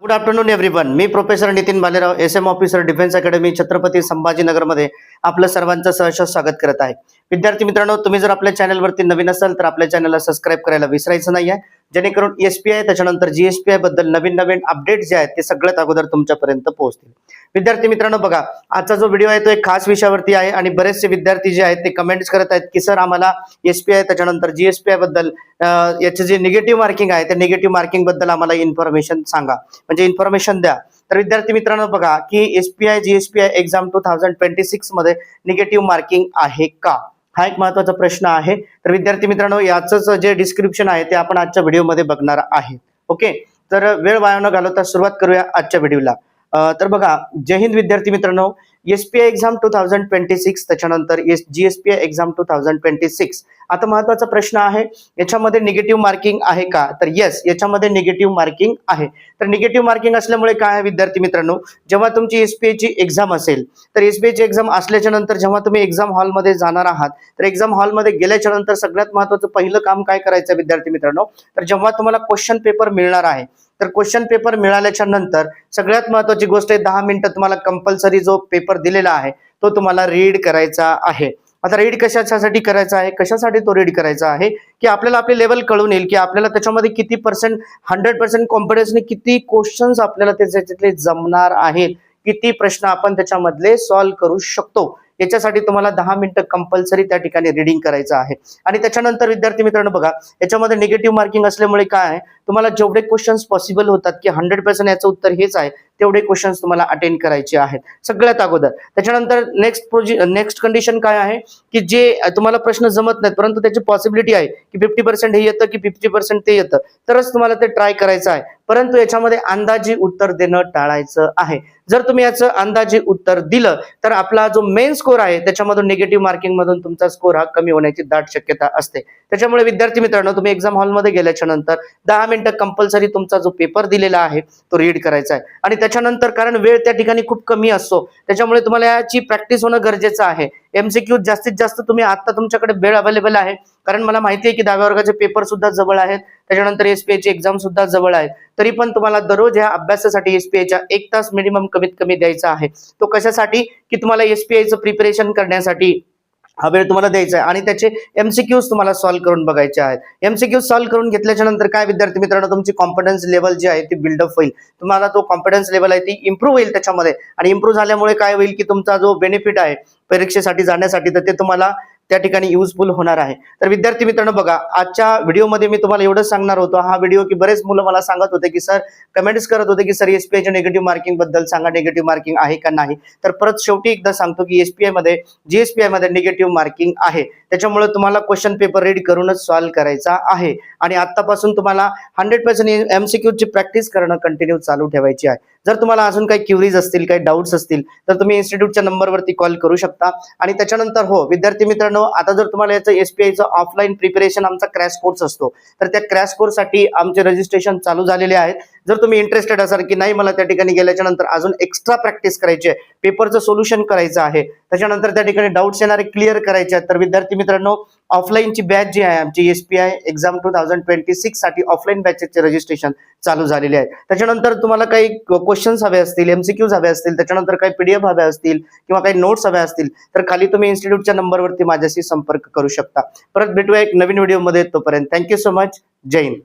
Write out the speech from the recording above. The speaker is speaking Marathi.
Good afternoon everyone. मी professor Nitin Bhalerao, SM officer defence academy Chhatrapati संभाजीनगरमध्ये आपलं सर्वांचं सहर्ष स्वागत करत आहे. विद्यार्थी मित्रांनो, तुम्ही जर आपल्या चॅनलवरती नवीन असाल तर आपल्या चॅनलला सबस्क्राईब करायला विसरायचं नाही आहे, जेणेकरून एसपीआय त्याच्यानंतर जीएसपीआय बद्दल नवीन नवीन अपडेट जे आहेत ते सगळ्यात अगोदर तुमच्यापर्यंत पोहोचतील. विद्यार्थी मित्रांनो, बघा, आजचा जो व्हिडिओ आहे तो एक खास विषयावरती आहे आणि बरेचसे विद्यार्थी जे आहेत ते कमेंट्स करत आहेत की सर आम्हाला एसपीआय त्याच्यानंतर जीएसपीआय बद्दल याचे जे निगेटिव्ह मार्किंग आहे त्या निगेटिव्ह मार्किंग बद्दल आम्हाला इन्फॉर्मेशन सांगा, म्हणजे इन्फॉर्मेशन द्या. तर विद्यार्थी मित्रांनो बघा की एसपीआय जीएसपीआय एक्झाम 2026 मध्ये निगेटिव्ह मार्किंग आहे का, हा एक महत्त्वाचा प्रश्न आहे. तर विद्यार्थी मित्रांनो, याचं जे डिस्क्रिप्शन आहे ते आपण आजच्या व्हिडिओमध्ये बघणार आहे. ओके, तर वेळ वाया न घालवता सुरुवात करूया आजच्या व्हिडिओला. तर बघा, जय हिंद विद्यार्थी मित्रांनो. एसपीआय एक्झाम 2026 त्याच्यानंतर जीएसपीआय एक्झाम 2026. आता महत्त्वाचा प्रश्न आहे, याच्यामध्ये निगेटिव्ह मार्किंग आहे का? तर येस, याच्यामध्ये निगेटिव्ह मार्किंग आहे. तर निगेटिव्ह मार्किंग असल्यामुळे काय आहे विद्यार्थी मित्रांनो, जेव्हा तुमची एसपीआयची एक्झाम असेल तर एसपीआयची एक्झाम असल्याच्या नंतर जेव्हा तुम्ही एक्झाम हॉलमध्ये जाणार आहात तर एक्झाम हॉलमध्ये गेल्याच्या नंतर सगळ्यात महत्त्वाचं पहिलं काम काय करायचं विद्यार्थी मित्रांनो, तर जेव्हा तुम्हाला क्वेश्चन पेपर मिळणार आहे तर क्वेश्चन पेपर मिळाल्याच्या नंतर सगळ्यात महत्त्वाची गोष्ट आहे 10 मिनिटं तुम्हाला कंपल्सरी जो पेपर दिलेला आहे तो तुम्हाला रीड करायचा आहे. आता रीड कशासाठी करायचा आहे, कशासाठी तो रीड करायचा आहे की आपल्याला आपले लेवल कळून येईल की आपल्याला त्याच्यामध्ये किती पर्सेंट 100% कॉन्फिडन्सने किती क्वेश्चन्स आपल्याला त्याच्यातले जमणार आहेत, किती प्रश्न आपण त्याच्यामधले सॉल्व्ह करू शकतो. याच्यासाठी तुम्हाला 10 मिनिटं कंपल्सरी त्या ठिकाणी रीडिंग करायचं आहे. आणि त्याच्यानंतर विद्यार्थी मित्रांनो बघा, याच्यामध्ये निगेटिव्ह मार्किंग असल्यामुळे काय आहे, तुम्हाला जेवढे क्वेश्चन्स पॉसिबल होतात की 100% याचं उत्तर हेच आहे तेवढे क्वेश्चन्स तुम्हाला अटेंड करायचे आहेत सगळ्यात अगोदर. त्याच्यानंतर नेक्स्ट कंडिशन काय आहे की जे तुम्हाला प्रश्न जमत नाहीत परंतु त्याची पॉसिबिलिटी आहे की 50% हे येतं की 50% ते येतं, तरच तुम्हाला ते ट्राय करायचं आहे. परंतु याच्यामध्ये अंदाजी उत्तर देणं टाळायचं आहे. जर तुम्ही याचं अंदाजी उत्तर दिलं तर आपला जो मेन स्कोर आहे त्याच्यामधून निगेटिव्ह मार्किंग मधून तुमचा स्कोर हा कमी होण्याची दाट शक्यता असते. त्याच्यामुळे विद्यार्थी मित्रांनो, तुम्ही एक्झाम हॉलमध्ये गेल्याच्या नंतर 10 मिनिटं कंपल्सरी तुमचा जो पेपर दिलेला आहे तो रीड करायचा आहे. आणि त्याच्यानंतर कारण वेळ त्या ठिकाणी खूप कमी असतो त्याच्यामुळे तुम्हाला याची प्रॅक्टिस होणं गरजेचं आहे. एमसीक्यू जास्तीत जास्त तुम्ही आता तुमच्याकडे वेळ अवेलेबल आहे, कारण मला माहिती आहे की 10व्या वर्गाचे पेपर सुद्धा जवळ आहेत, त्याच्यानंतर एसपीआयची एक्झाम सुद्धा जवळ आहे. तरी पण तुम्हाला दररोज ह्या अभ्यासासाठी एसपीआयच्या 1 तास मिनिमम कमीत कमी द्यायचा आहे. तो कशासाठी की तुम्हाला एसपीआयचं प्रिपरेशन करण्यासाठी हा वेळ तुम्हाला द्यायचा आहे आणि त्याचे एमसीक्यूज तुम्हाला सॉल्व्ह करून बघायचे आहेत. एमसीक्यूज सॉल्व्ह करून घेतल्याच्या नंतर काय विद्यार्थी मित्रांनो, तुमची कॉन्फिडन्स लेवल जी आहे ती बिल्डअप होईल. तुम्हाला तो कॉन्फिडन्स लेवल आहे ती इम्प्रूव्ह होईल त्याच्यामध्ये, आणि इम्प्रूव्ह झाल्यामुळे काय होईल की तुमचा जो बेनिफिट आहे परीक्षेसाठी जाण्यासाठी तर ते तुम्हाला त्या ठिकाणी युजफुल होणार आहे. तर विद्यार्थी मित्रांनो बघा, आजच्या व्हिडिओमध्ये मी तुम्हाला एवढंच सांगणार होतो. हा व्हिडिओ की बरेच मुलं मला सांगत होते की सर, कमेंट्स करत होते की सर एसपीआयच्या निगेटिव्ह मार्किंग बद्दल सांगा, निगेटिव्ह मार्किंग आहे का नाही. तर परत शेवटी एकदा सांगतो की एसपीआय मध्ये जीएसपीआय मध्ये निगेटिव्ह मार्किंग आहे. त्याच्यामुळे तुम्हाला क्वेश्चन पेपर रीड करूनच सॉल्व्ह करायचा आहे आणि आतापासून तुम्हाला 100% एमसीक्यूची प्रॅक्टिस करणं कंटिन्यू चालू ठेवायची आहे. जर तुम्हाला अजून काही क्युरीज असतील, काही डाऊट्स असतील तर तुम्ही इन्स्टिट्यूटच्या नंबरवरती कॉल करू शकता. आणि त्याच्यानंतर हो विद्यार्थी मित्रांनो, आता जर तुम्हाला याचं एसपीआयचं ऑफलाईन प्रिपरेशन आमचा क्रॅश कोर्स असतो तर त्या क्रॅश कोर्ससाठी आमचे रजिस्ट्रेशन चालू झालेले आहेत. जर तुम्ही इंटरेस्टेड असाल की नाही मला त्या ठिकाणी गेल्याच्या नंतर अजून एक्स्ट्रा प्रॅक्टिस करायची आहे, पेपरचं सोल्युशन करायचं आहे, त्याच्यानंतर त्या ठिकाणी डाऊट्स येणारे क्लिअर करायचे आहेत, तर विद्यार्थी मित्रांनो ऑफलाईनची बॅच जी आहे आमची एसपीआय एक्झाम 2026 साठी ऑफलाईन बॅचेसचे रजिस्ट्रेशन चालू झालेले आहे. त्याच्यानंतर तुम्हाला काही क्वेश्चन्स हवे असतील, एमसीक्यूज हवे असतील, त्याच्यानंतर काही पीडीएफ हवे असतील किंवा काही नोट्स हवे असतील तर खाली तुम्ही इन्स्टिट्यूटच्या नंबरवरती माझ्याशी संपर्क करू शकता. परत भेटूया एक नवीन व्हिडिओमध्ये, तोपर्यंत थँक्यू सो मच. जय हिंद.